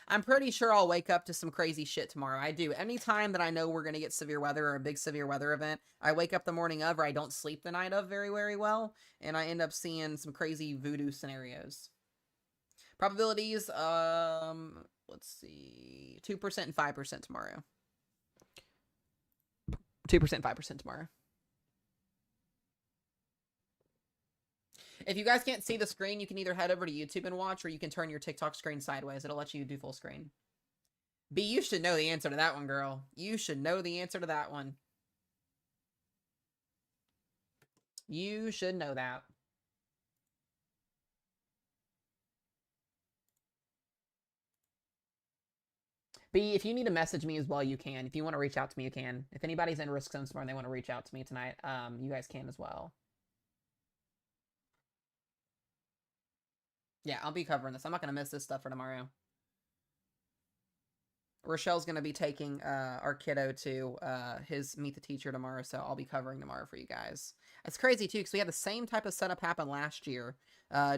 A: I'm pretty sure I'll wake up to some crazy shit tomorrow. I do. Anytime that I know we're going to get severe weather or a big severe weather event, I wake up the morning of, or I don't sleep the night of very, very well, and I end up seeing some crazy voodoo scenarios. Probabilities, let's see, 2% and 5% tomorrow. 2%, 5% tomorrow. If you guys can't see the screen, you can either head over to YouTube and watch, or you can turn your TikTok screen sideways. It'll let you do full screen. B, you should know the answer to that one, girl. You should know the answer to that one. You should know that. B, if you need to message me as well, you can. If you want to reach out to me, you can. If anybody's in Risk Zone tomorrow and they want to reach out to me tonight, you guys can as well. Yeah, I'll be covering this. I'm not going to miss this stuff for tomorrow. Rochelle's going to be taking our kiddo to his Meet the Teacher tomorrow, so I'll be covering tomorrow for you guys. It's crazy, too, because we had the same type of setup happen last year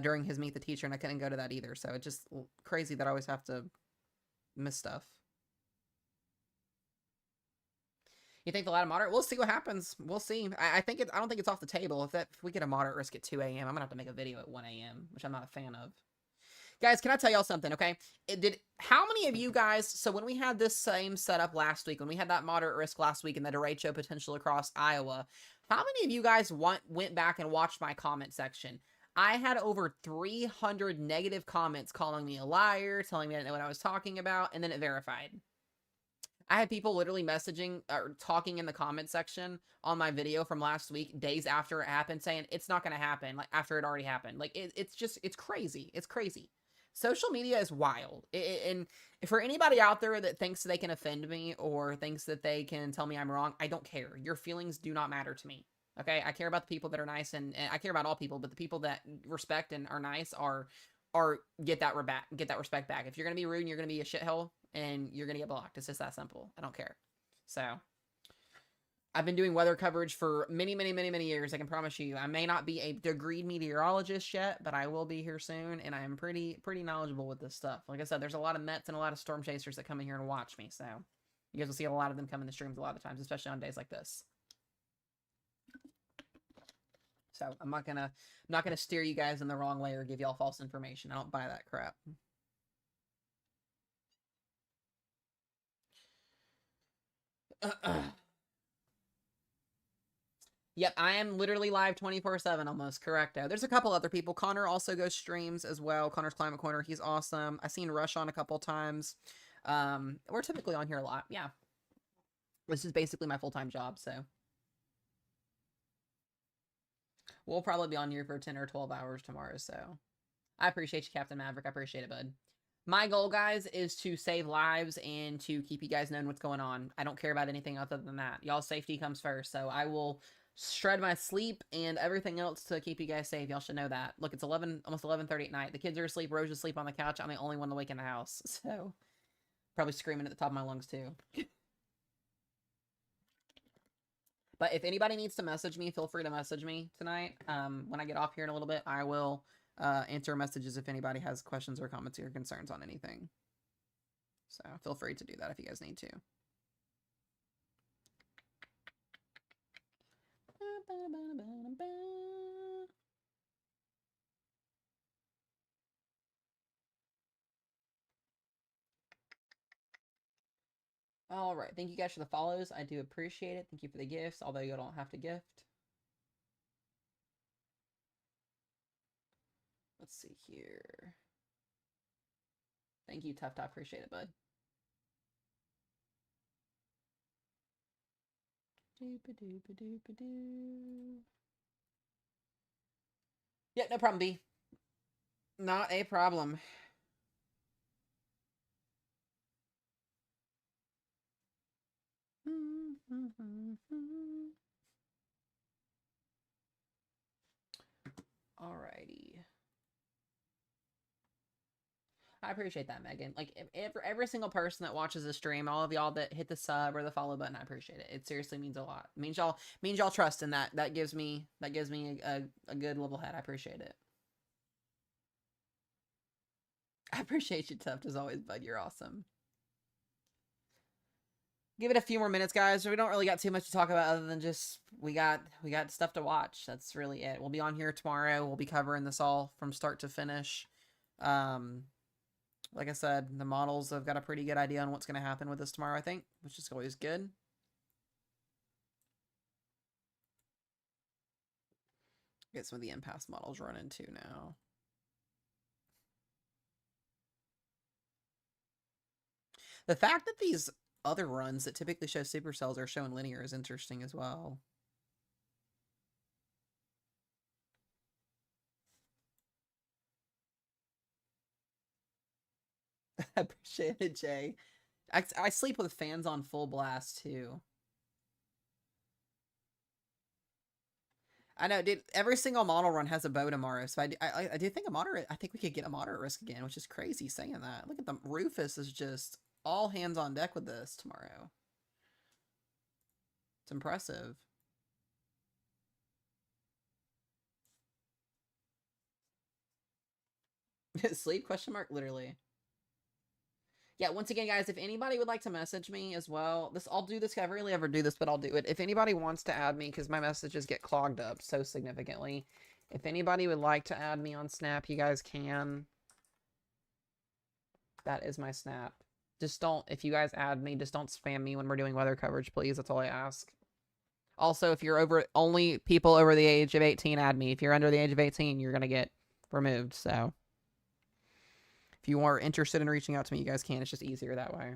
A: during his Meet the Teacher, and I couldn't go to that either, so it's just crazy that I always have to miss stuff. You think they'll add a moderate? We'll see what happens. We'll see. I don't think it's off the table. If we get a moderate risk at 2 a.m., I'm going to have to make a video at 1 a.m., which I'm not a fan of. Guys, can I tell y'all something, okay? How many of you guys, so when we had this same setup last week, when we had that moderate risk last week and the derecho potential across Iowa, how many of you guys went back and watched my comment section? I had over 300 negative comments calling me a liar, telling me I didn't know what I was talking about, and then it verified. I had people literally messaging or talking in the comment section on my video from last week, days after it happened, saying it's not going to happen, like after it already happened. Like it's crazy. It's crazy. Social media is wild. And for anybody out there that thinks they can offend me or thinks that they can tell me I'm wrong, I don't care. Your feelings do not matter to me. Okay, I care about the people that are nice, and I care about all people, but the people that respect and are nice are get that respect back. If you're gonna be rude and you're gonna be a shithole, and you're gonna get blocked. It's just that simple. I don't care. So I've been doing weather coverage for many, many, many, many years. I can promise you. I may not be a degreed meteorologist yet, but I will be here soon, and I am pretty knowledgeable with this stuff. Like I said, there's a lot of Mets and a lot of storm chasers that come in here and watch me, so you guys will see a lot of them come in the streams a lot of times, especially on days like this. So I'm not gonna steer you guys in the wrong way or give y'all false information. I don't buy that crap. Yep, I am literally live 24/7 almost, correcto. There's a couple other people. Connor also goes streams as well. Connor's Climate Corner, he's awesome. I've seen Rush on a couple times. We're typically on here a lot, yeah. This is basically my full-time job, so. We'll probably be on here for 10 or 12 hours tomorrow, so. I appreciate you, Captain Maverick. I appreciate it, bud. My goal, guys, is to save lives and to keep you guys knowing what's going on. I don't care about anything other than that. Y'all's safety comes first, so I will shred my sleep and everything else to keep you guys safe. Y'all should know that. Look, it's almost 11:30 at night. The kids are asleep. Rose is asleep on the couch. I'm the only one awake in the house, so probably screaming at the top of my lungs, too. But if anybody needs to message me, feel free to message me tonight. When I get off here in a little bit, I will answer messages if anybody has questions or comments or concerns on anything. So feel free to do that if you guys need to. All right. Thank you guys for the follows. I do appreciate it. Thank you for the gifts, although you don't have to gift. Let's see here. Thank you, Tuft. I appreciate it, bud. Yeah, no problem, B. Not a problem. Alrighty. I appreciate that, Megan. Like every single person that watches the stream, all of y'all that hit the sub or the follow button, I appreciate it. It seriously means a lot. It means y'all trust in that. That gives me a good level head. I appreciate it. I appreciate you, Tuft, as always, bud. You're awesome. Give it a few more minutes, guys. We don't really got too much to talk about other than just we got stuff to watch. That's really it. We'll be on here tomorrow. We'll be covering this all from start to finish. Like I said, the models have got a pretty good idea on what's going to happen with this tomorrow, I think, which is always good. Get some of the impasse models running too now. The fact that these other runs that typically show supercells are showing linear is interesting as well. I appreciate it, Jay. I sleep with fans on full blast too. I know, dude. Every single model run has a bow tomorrow, so I do think a moderate. I think we could get a moderate risk again, which is crazy saying that. Look at the Rufus is just all hands on deck with this tomorrow. It's impressive. Sleep question mark literally. Yeah, once again, guys, if anybody would like to message me as well, I'll do this. I rarely ever do this, but I'll do it. If anybody wants to add me, because my messages get clogged up so significantly, if anybody would like to add me on Snap, you guys can. That is my Snap. Just don't, if you guys add me, just don't spam me when we're doing weather coverage, please. That's all I ask. Also, if you're only people over the age of 18, add me. If you're under the age of 18, you're going to get removed, so. If you are interested in reaching out to me, you guys can. It's just easier that way.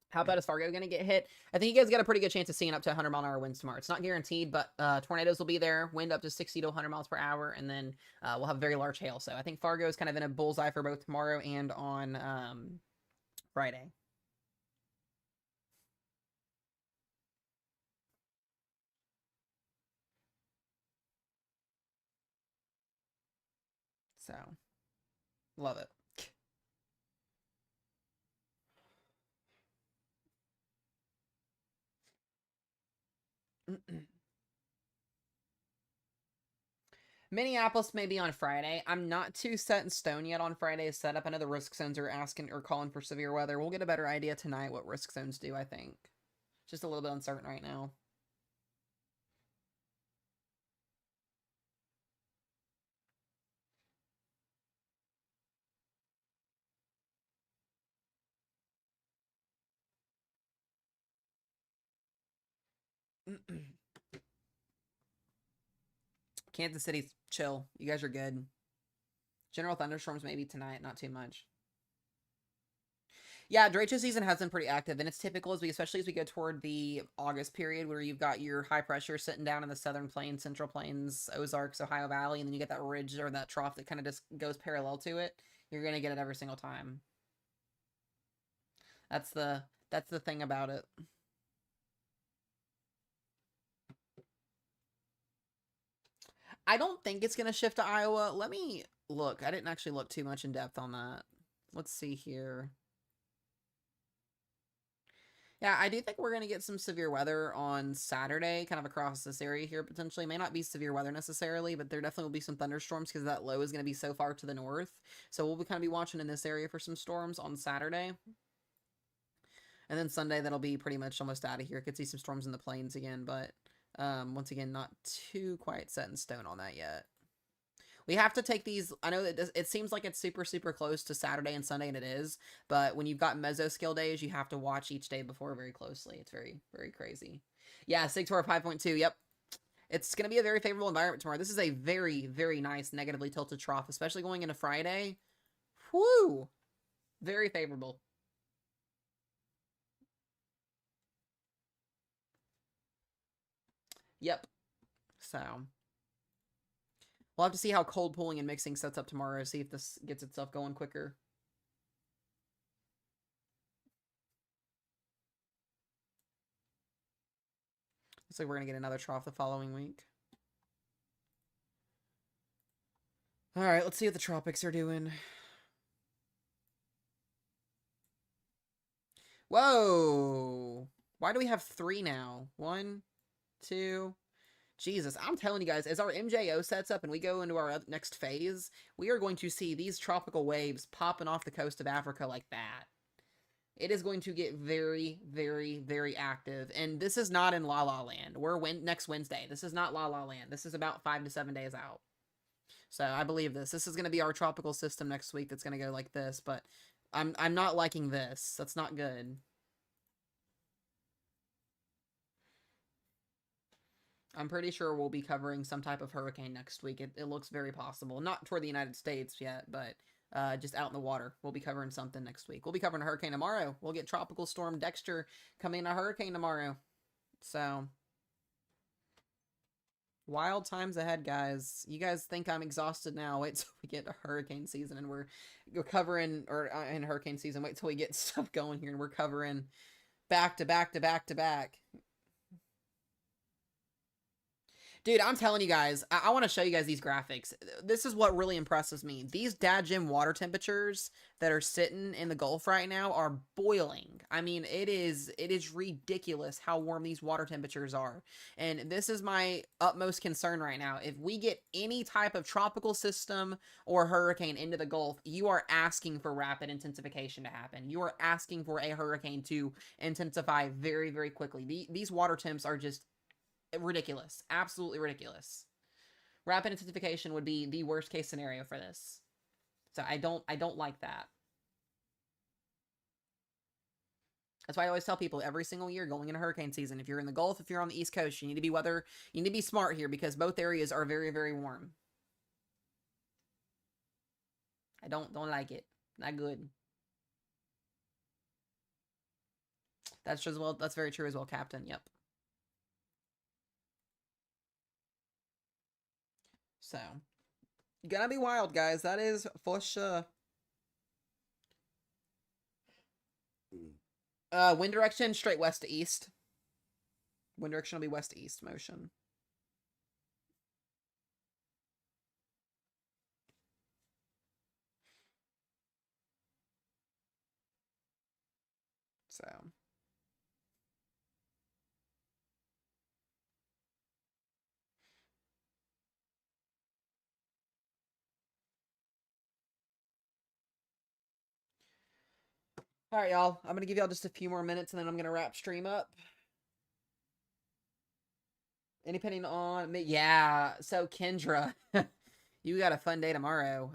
A: How about is Fargo going to get hit? I think you guys got a pretty good chance of seeing up to 100-mile-an-hour winds tomorrow. It's not guaranteed, but tornadoes will be there, wind up to 60 to 100 miles per hour, and then we'll have very large hail. So I think Fargo is kind of in a bullseye for both tomorrow and on Friday. So, love it. Minneapolis may be on Friday. I'm not too set in stone yet on Friday's setup. I know the risk zones are asking or calling for severe weather. We'll get a better idea tonight what risk zones do, I think. Just a little bit uncertain right now. Kansas City's chill. You guys are good. General thunderstorms maybe tonight, not too much. Yeah, derecho season has been pretty active, and it's typical especially as we go toward the August period where you've got your high pressure sitting down in the southern plains, central plains, Ozarks, Ohio Valley, and then you get that ridge or that trough that kind of just goes parallel to it. You're gonna get it every single time. That's the thing about it. I don't think it's gonna shift to Iowa. Let me look. I didn't actually look too much in depth on that. Let's see here. Yeah, I do think we're going to get some severe weather on Saturday, kind of across this area here, potentially. May not be severe weather necessarily, but there definitely will be some thunderstorms because that low is going to be so far to the north. So we'll kind of be watching in this area for some storms on Saturday. And then Sunday, that'll be pretty much almost out of here. Could see some storms in the plains again, but once again, not too quite set in stone on that yet. We have to take these. I know that it seems like it's super, super close to Saturday and Sunday, and it is. But when you've got mesoscale days, you have to watch each day before very closely. It's very, very crazy. Yeah, SIG 5.2. Yep. It's going to be a very favorable environment tomorrow. This is a very, very nice negatively tilted trough, especially going into Friday. Whoo! Very favorable. Yep. So we'll have to see how cold pooling and mixing sets up tomorrow. See if this gets itself going quicker. Looks like we're going to get another trough the following week. All right, let's see what the tropics are doing. Whoa! Why do we have 3 now? 1, 2. Jesus, I'm telling you guys, as our MJO sets up and we go into our next phase, we are going to see these tropical waves popping off the coast of Africa like that. It is going to get very, very, very active. And this is not in La La Land. We're next Wednesday. This is not La La Land. This is about 5 to 7 days out. So I believe this. This is going to be our tropical system next week that's going to go like this. But I'm not liking this. That's not good. I'm pretty sure we'll be covering some type of hurricane next week. It looks very possible. Not toward the United States yet, but just out in the water. We'll be covering something next week. We'll be covering a hurricane tomorrow. We'll get Tropical Storm Dexter coming in a hurricane tomorrow. So, wild times ahead, guys. You guys think I'm exhausted now. Wait till we get to hurricane season and we're covering, or in hurricane season, wait till we get stuff going here and we're covering back to back to back to back. Dude, I'm telling you guys, I want to show you guys these graphics. This is what really impresses me. These dadgum water temperatures that are sitting in the Gulf right now are boiling. I mean, it is ridiculous how warm these water temperatures are. And this is my utmost concern right now. If we get any type of tropical system or hurricane into the Gulf, you are asking for rapid intensification to happen. You are asking for a hurricane to intensify very, very quickly. These water temps are just ridiculous. Absolutely ridiculous. Rapid intensification would be the worst case scenario for this. So I don't like that. That's why I always tell people every single year going into hurricane season, if you're in the Gulf, if you're on the East Coast, you need to be smart here because both areas are very, very warm. I don't like it. Not good. That's just that's very true as well, Captain. Yep. So, gonna be wild, guys. That is for sure. Wind direction, straight west to east. Wind direction will be west to east motion. So. All right, y'all. I'm going to give y'all just a few more minutes, and then I'm going to wrap stream up. And depending on me, yeah. So Kendra, you got a fun day tomorrow.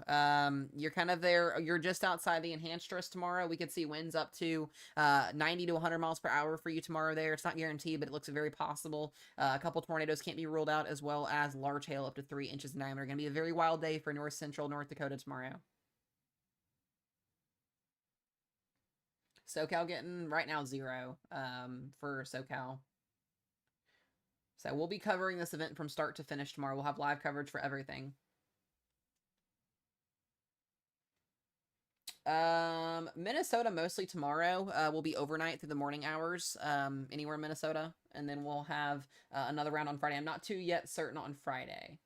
A: You're kind of there. You're just outside the enhanced stress tomorrow. We could see winds up to 90 to 100 miles per hour for you tomorrow. There, it's not guaranteed, but it looks very possible. A couple tornadoes can't be ruled out, as well as large hail up to 3 inches in diameter. Going to be a very wild day for north central North Dakota tomorrow. SoCal getting right now 0 for SoCal. So we'll be covering this event from start to finish tomorrow. We'll have live coverage for everything. Minnesota mostly tomorrow. Will be overnight through the morning hours, anywhere in Minnesota. And then we'll have another round on Friday. I'm not too yet certain on Friday.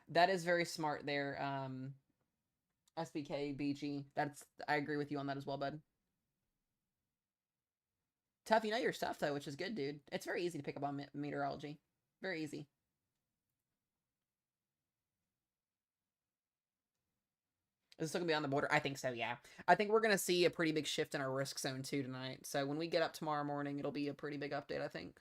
A: That is very smart there, SBK, BG. I agree with you on that as well, bud. Tough, you know your stuff, though, which is good, dude. It's very easy to pick up on meteorology. Very easy. Is this still going to be on the border? I think so, yeah. I think we're going to see a pretty big shift in our risk zone, too, tonight. So when we get up tomorrow morning, it'll be a pretty big update, I think.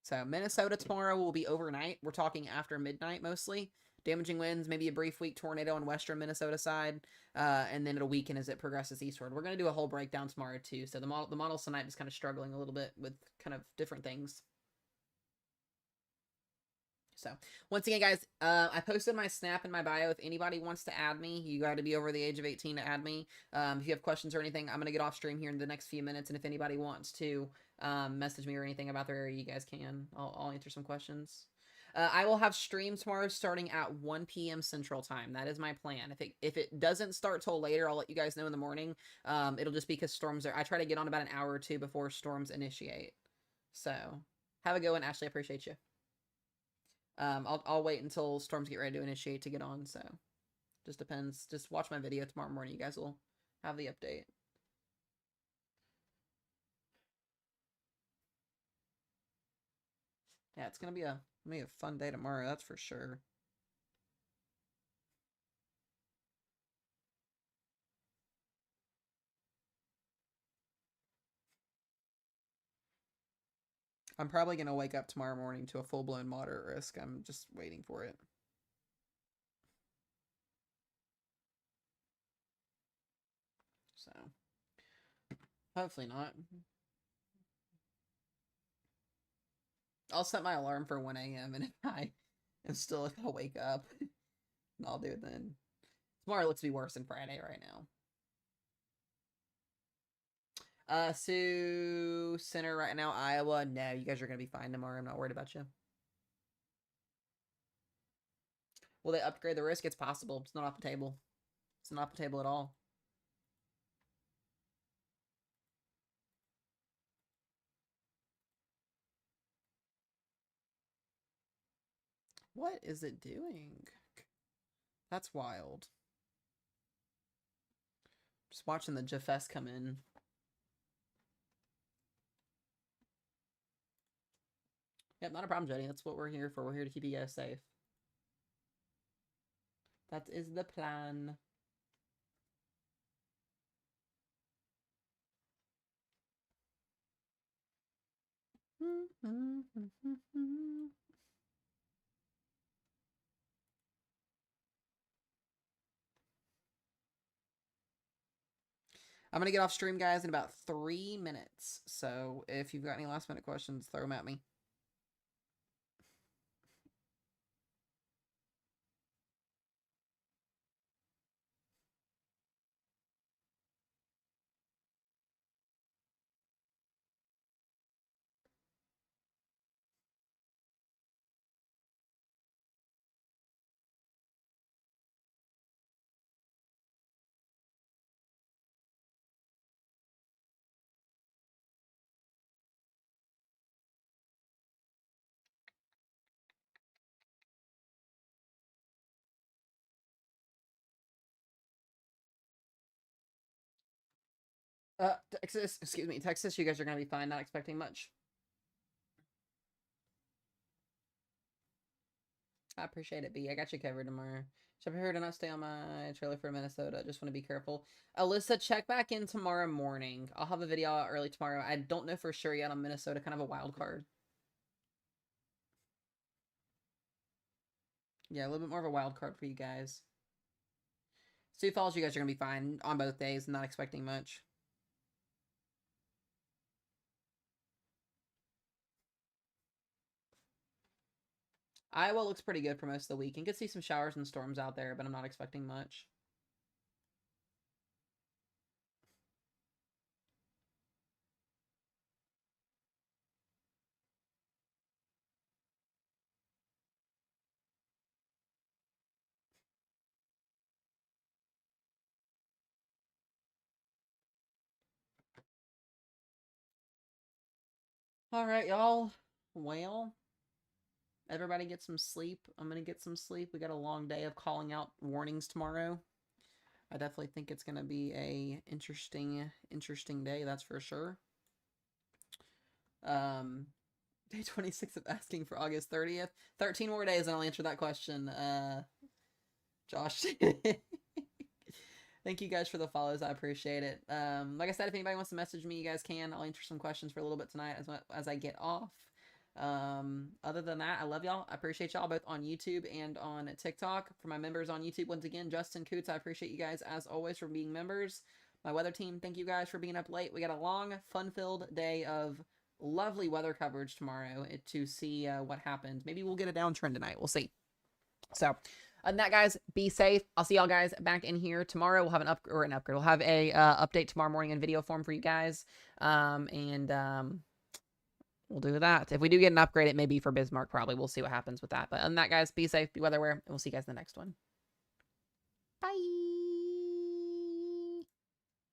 A: So Minnesota tomorrow will be overnight. We're talking after midnight mostly. Damaging winds, maybe a brief weak tornado on western Minnesota side, and then it'll weaken as it progresses eastward. We're going to do a whole breakdown tomorrow too. So the models tonight is kind of struggling a little bit with kind of different things. So once again, guys, I posted my Snap in my bio. If anybody wants to add me, you got to be over the age of 18 to add me. If you have questions or anything, I'm going to get off stream here in the next few minutes. And if anybody wants to message me or anything about their area, you guys can. I'll answer some questions. I will have stream tomorrow starting at 1 p.m. Central Time. That is my plan. If it doesn't start till later, I'll let you guys know in the morning. It'll just be because storms are... I try to get on about an hour or two before storms initiate. So have a good one, Ashley. I appreciate you. I'll wait until storms get ready to initiate to get on, so just depends. Just watch my video tomorrow morning. You guys will have the update. Yeah, it's gonna be a fun day tomorrow, that's for sure. I'm probably gonna wake up tomorrow morning to a full-blown moderate risk. I'm just waiting for it. So hopefully not. I'll set my alarm for 1 a.m. and if I am still, if I'll wake up, I'll do it then. Tomorrow looks to be worse than Friday right now. Sioux Center right now, Iowa. No, you guys are gonna be fine tomorrow. I'm not worried about you. Will they upgrade the risk? It's possible. It's not off the table. It's not off the table at all. What is it doing? That's wild. Just watching the Jeffess come in. Yep, not a problem, Jody. That's what we're here for. We're here to keep you guys safe. That is the plan. I'm going to get off stream, guys, in about 3 minutes. So if you've got any last minute questions, throw them at me. Texas, excuse me, Texas, you guys are going to be fine. Not expecting much. I appreciate it, B. I got you covered tomorrow. Should I heard to not stay on my trailer for Minnesota? Just want to be careful. Alyssa, check back in tomorrow morning. I'll have a video out early tomorrow. I don't know for sure yet on Minnesota. Kind of a wild card. Yeah, a little bit more of a wild card for you guys. Sioux Falls, you guys are going to be fine on both days. Not expecting much. Iowa looks pretty good for most of the week. You can see some showers and storms out there, but I'm not expecting much. All right, y'all. Well, everybody get some sleep. I'm going to get some sleep. We got a long day of calling out warnings tomorrow. I definitely think it's going to be a interesting day, that's for sure. Day 26 of asking for August 30th. 13 more days and I'll answer that question. Josh. Thank you guys for the follows. I appreciate it. Like I said, if anybody wants to message me, you guys can. I'll answer some questions for a little bit tonight as I get off. Other than that, I love y'all. I appreciate y'all both on YouTube and on TikTok. For my members on YouTube, once again, Justin Coots, I appreciate you guys as always for being members. My weather team, thank you guys for being up late. We got a long, fun-filled day of lovely weather coverage tomorrow to see what happens. Maybe we'll get a downtrend tonight. We'll see. So, other than that, guys, be safe. I'll see y'all guys back in here tomorrow. We'll have an upgrade. We'll have a update tomorrow morning in video form for you guys. We'll do that. If we do get an upgrade, it may be for Bismarck, probably. We'll see what happens with that. But other than that, guys, be safe, be weather aware, and we'll see you guys in the next one. Bye.